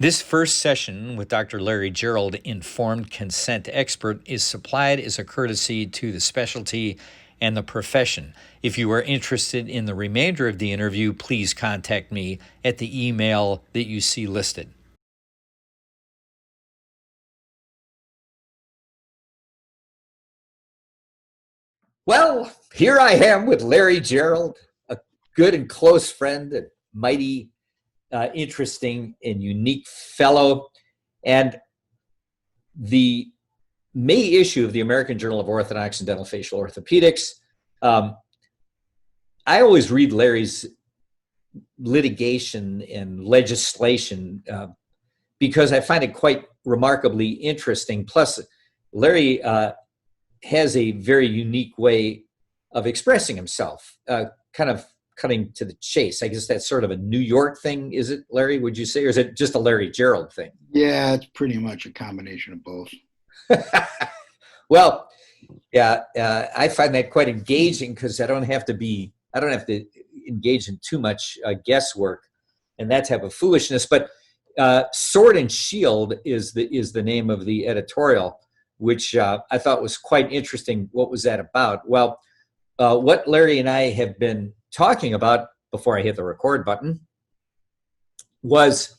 This first session with Dr. Larry Jerrold, informed consent expert, is supplied as a courtesy to the specialty and the profession. If you are interested in the remainder of the interview, please contact me at the email that you see listed. Well, here I am with Larry Jerrold, a good and close friend, a mighty interesting and unique fellow. And the May issue of the American Journal of Orthodontics and Dentofacial Orthopedics, I always read Larry's litigation and legislation because I find it quite remarkably interesting. Plus, Larry has a very unique way of expressing himself, kind of cutting to the chase. I guess that's sort of a New York thing, is it, Larry, would you say? Or is it just a Larry Jerrold thing? Yeah, it's pretty much a combination of both. Well, yeah, I find that quite engaging because I don't have to engage in too much guesswork and that type of foolishness. But Sword and Shield is the name of the editorial, which I thought was quite interesting. What was that about? Well, what Larry and I have been talking about before I hit the record button was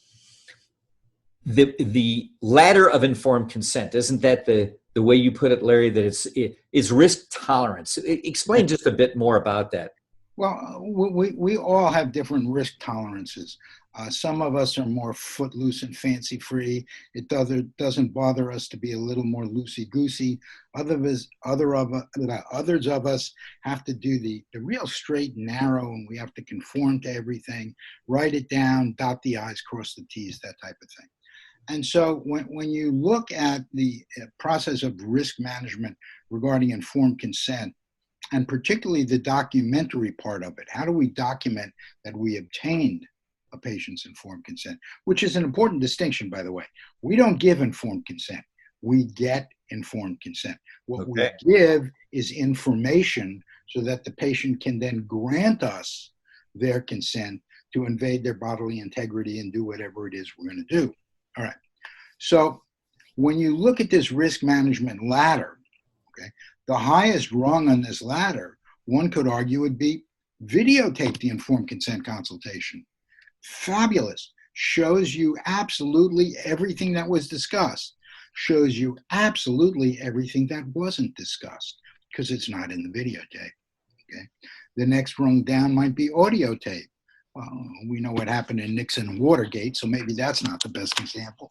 the ladder of informed consent. Isn't that the way you put it, Larry, that it's risk tolerance? Explain just a bit more about that. Well, we all have different risk tolerances. Some of us are more footloose and fancy-free. It doesn't bother us to be a little more loosey-goosey. Others of us have to do the real straight and narrow, and we have to conform to everything, write it down, dot the I's, cross the T's, that type of thing. And so when you look at the process of risk management regarding informed consent, and particularly the documentary part of it, how do we document that we obtained a patient's informed consent, which is an important distinction, by the way. We don't give informed consent. We get informed consent. What we give is information so that the patient can then grant us their consent to invade their bodily integrity and do whatever it is we're going to do. All right. So when you look at this risk management ladder, okay, the highest rung on this ladder, one could argue, would be videotape the informed consent consultation. Fabulous. Shows you absolutely everything that was discussed. Shows you absolutely everything that wasn't discussed because it's not in the videotape. Okay. The next rung down might be audio tape. We know what happened in Nixon and Watergate, so maybe that's not the best example.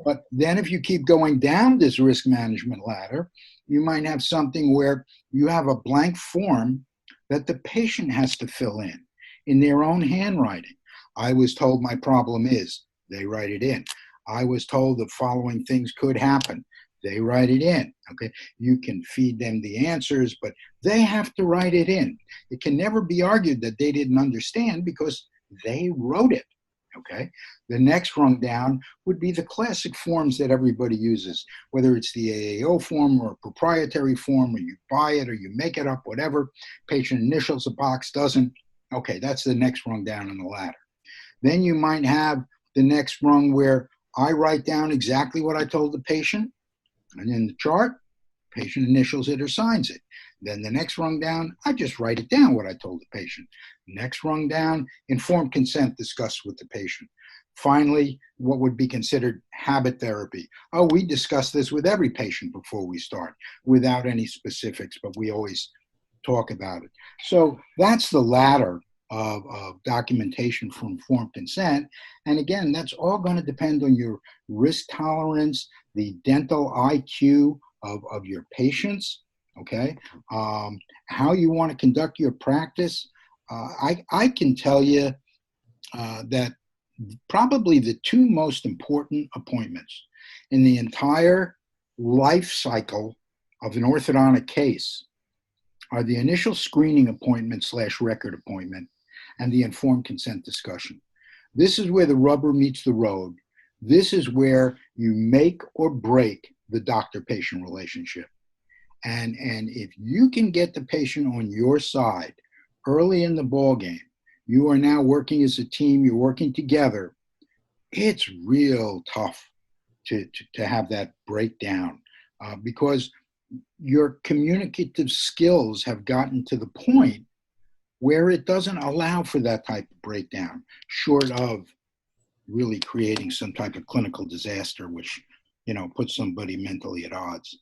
But then if you keep going down this risk management ladder, you might have something where you have a blank form that the patient has to fill in their own handwriting. I was told my problem is, they write it in. I was told the following things could happen. They write it in, okay? You can feed them the answers, but they have to write it in. It can never be argued that they didn't understand because they wrote it, okay? The next rung down would be the classic forms that everybody uses, whether it's the AAO form or a proprietary form, or you buy it or you make it up, whatever. Patient initials a box, doesn't. Okay, that's the next rung down on the ladder. Then you might have the next rung where I write down exactly what I told the patient, and in the chart, patient initials it or signs it. Then the next rung down, I just write it down what I told the patient. Next rung down, informed consent discussed with the patient. Finally, what would be considered habit therapy. Oh, we discuss this with every patient before we start, without any specifics, but we always talk about it. So that's the ladder of documentation for informed consent. And again, that's all going to depend on your risk tolerance, the dental IQ of your patients, okay? How you want to conduct your practice. I can tell you that probably the two most important appointments in the entire life cycle of an orthodontic case are the initial screening appointment / record appointment and the informed consent discussion. This is where the rubber meets the road. This is where you make or break the doctor-patient relationship. And if you can get the patient on your side early in the ball game, you are now working as a team, you're working together. it's real tough to have that breakdown because your communicative skills have gotten to the point where it doesn't allow for that type of breakdown, short of really creating some type of clinical disaster, which, puts somebody mentally at odds.